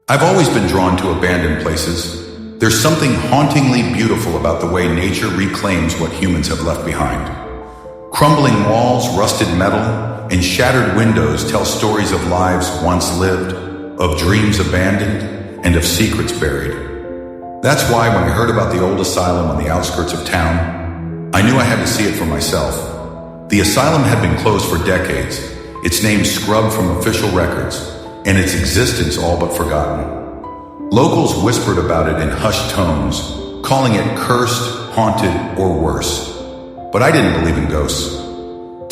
I've always been drawn to abandoned places. There's something hauntingly beautiful about the way nature reclaims what humans have left behind. Crumbling walls, rusted metal, and shattered windows tell stories of lives once lived, of dreams abandoned, and of secrets buried. That's why when I heard about the old asylum on the outskirts of town, I knew I had to see it for myself. The asylum had been closed for decades, its name scrubbed from official records, and its existence all but forgotten. Locals whispered about it in hushed tones, calling it cursed, haunted, or worse. But I didn't believe in ghosts.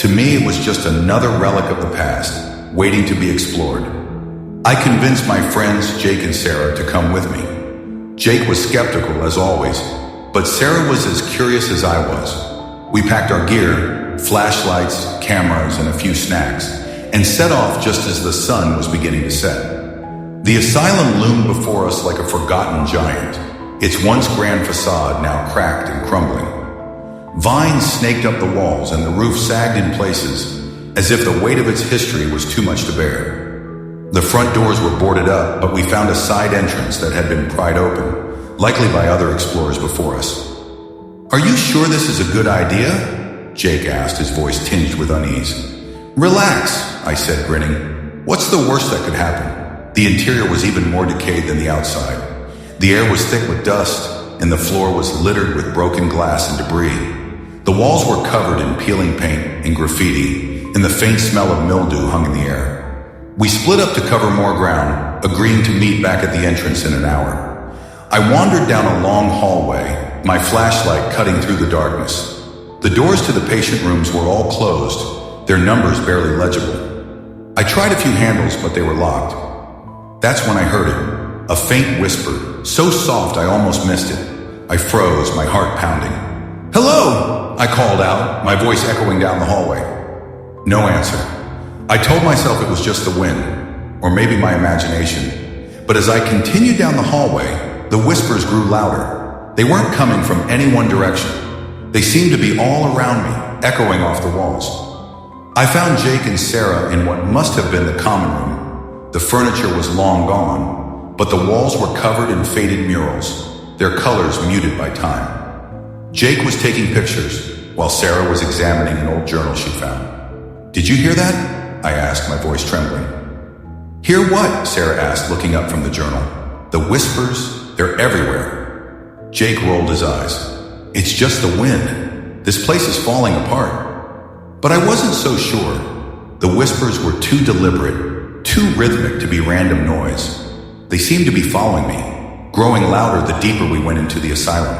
To me, it was just another relic of the past, waiting to be explored. I convinced my friends Jake and Sarah to come with me. Jake was skeptical, as always, but Sarah was as curious as I was. We packed our gear, flashlights, cameras, and a few snacks, and set off just as the sun was beginning to set. The asylum loomed before us like a forgotten giant, its once grand facade now cracked and crumbling. Vines snaked up the walls and the roof sagged in places, as if the weight of its history was too much to bear. The front doors were boarded up, but we found a side entrance that had been pried open, likely by other explorers before us. "Are you sure this is a good idea?" Jake asked, his voice tinged with unease. "Relax," I said, grinning. "What's the worst that could happen?" The interior was even more decayed than the outside. The air was thick with dust, and the floor was littered with broken glass and debris. The walls were covered in peeling paint and graffiti, and the faint smell of mildew hung in the air. We split up to cover more ground, agreeing to meet back at the entrance in an hour. I wandered down a long hallway, my flashlight cutting through the darkness. The doors to the patient rooms were all closed, their numbers barely legible. I tried a few handles, but they were locked. That's when I heard it, a faint whisper, so soft I almost missed it. I froze, my heart pounding. "Hello!" I called out, my voice echoing down the hallway. No answer. I told myself it was just the wind, or maybe my imagination. But as I continued down the hallway, the whispers grew louder. They weren't coming from any one direction. They seemed to be all around me, echoing off the walls. I found Jake and Sarah in what must have been the common room. The furniture was long gone, but the walls were covered in faded murals, their colors muted by time. Jake was taking pictures, while Sarah was examining an old journal she found. "Did you hear that?" I asked, my voice trembling. "Hear what?" Sarah asked, looking up from the journal. "The whispers, they're everywhere." Jake rolled his eyes. "It's just the wind. This place is falling apart." But I wasn't so sure. The whispers were too deliberate, too rhythmic to be random noise. They seemed to be following me, growing louder the deeper we went into the asylum.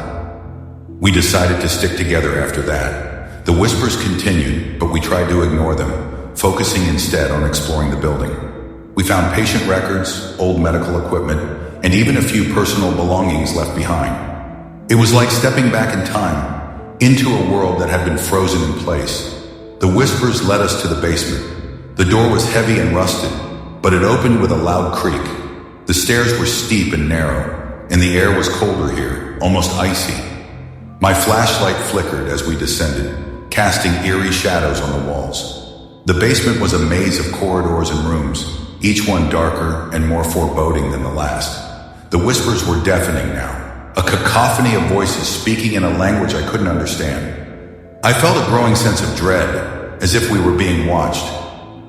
We decided to stick together after that. The whispers continued, but we tried to ignore them, focusing instead on exploring the building. We found patient records, old medical equipment, and even a few personal belongings left behind. It was like stepping back in time, into a world that had been frozen in place. The whispers led us to the basement. The door was heavy and rusted, but it opened with a loud creak. The stairs were steep and narrow, and the air was colder here, almost icy. My flashlight flickered as we descended, casting eerie shadows on the walls. The basement was a maze of corridors and rooms, each one darker and more foreboding than the last. The whispers were deafening now, a cacophony of voices speaking in a language I couldn't understand. I felt a growing sense of dread, as if we were being watched.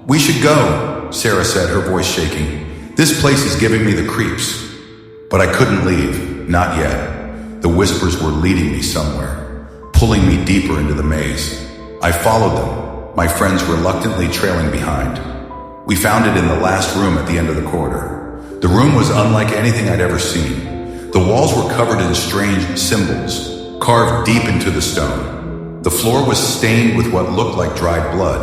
"We should go," Sarah said, her voice shaking. "This place is giving me the creeps." But I couldn't leave, not yet. The whispers were leading me somewhere, pulling me deeper into the maze. I followed them, my friends reluctantly trailing behind. We found it in the last room at the end of the corridor. The room was unlike anything I'd ever seen. The walls were covered in strange symbols, carved deep into the stone. The floor was stained with what looked like dried blood,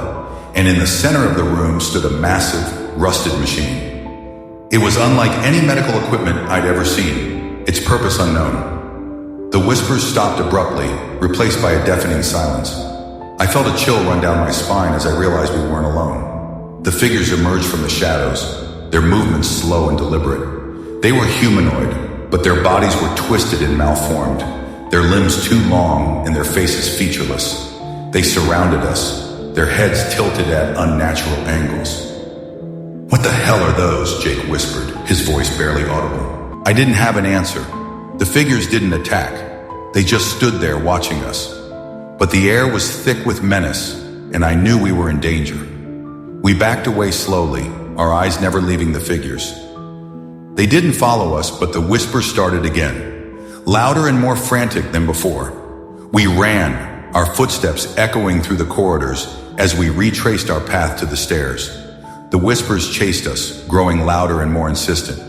and in the center of the room stood a massive, rusted machine. It was unlike any medical equipment I'd ever seen, its purpose unknown. The whispers stopped abruptly, replaced by a deafening silence. I felt a chill run down my spine as I realized we weren't alone. The figures emerged from the shadows, their movements slow and deliberate. They were humanoid, but their bodies were twisted and malformed, their limbs too long and their faces featureless. They surrounded us, their heads tilted at unnatural angles. "What the hell are those?" Jake whispered, his voice barely audible. I didn't have an answer. The figures didn't attack. They just stood there watching us. But the air was thick with menace, and I knew we were in danger. We backed away slowly, our eyes never leaving the figures. They didn't follow us, but the whispers started again, louder and more frantic than before. We ran, our footsteps echoing through the corridors as we retraced our path to the stairs. The whispers chased us, growing louder and more insistent.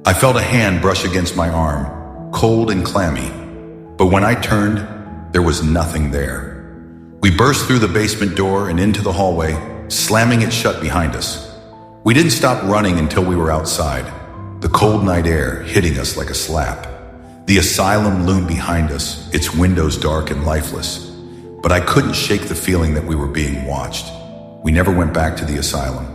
I felt a hand brush against my arm, cold and clammy. But when I turned, there was nothing there. We burst through the basement door and into the hallway, slamming it shut behind us. We didn't stop running until we were outside, the cold night air hitting us like a slap. The asylum loomed behind us, its windows dark and lifeless. But I couldn't shake the feeling that we were being watched. We never went back to the asylum.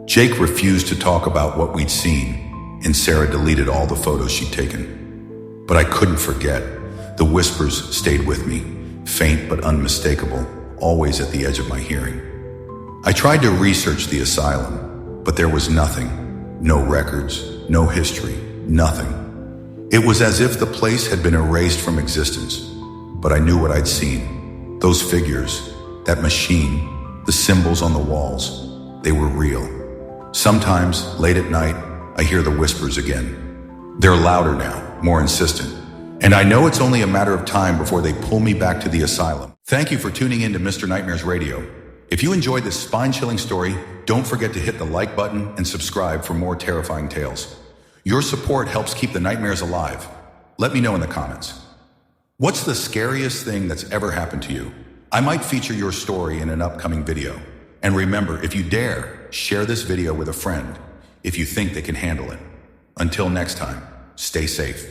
Jake refused to talk about what we'd seen, and Sarah deleted all the photos she'd taken. But I couldn't forget. The whispers stayed with me, faint but unmistakable, always at the edge of my hearing. I tried to research the asylum, but there was nothing. No records, no history, nothing. It was as if the place had been erased from existence. But I knew what I'd seen. Those figures, that machine, the symbols on the walls, they were real. Sometimes, late at night, I hear the whispers again. They're louder now, more insistent. And I know it's only a matter of time before they pull me back to the asylum. Thank you for tuning in to Mr. Nightmares Radio. If you enjoyed this spine-chilling story, don't forget to hit the like button and subscribe for more terrifying tales. Your support helps keep the nightmares alive. Let me know in the comments. What's the scariest thing that's ever happened to you? I might feature your story in an upcoming video. And remember, if you dare, share this video with a friend if you think they can handle it. Until next time, stay safe.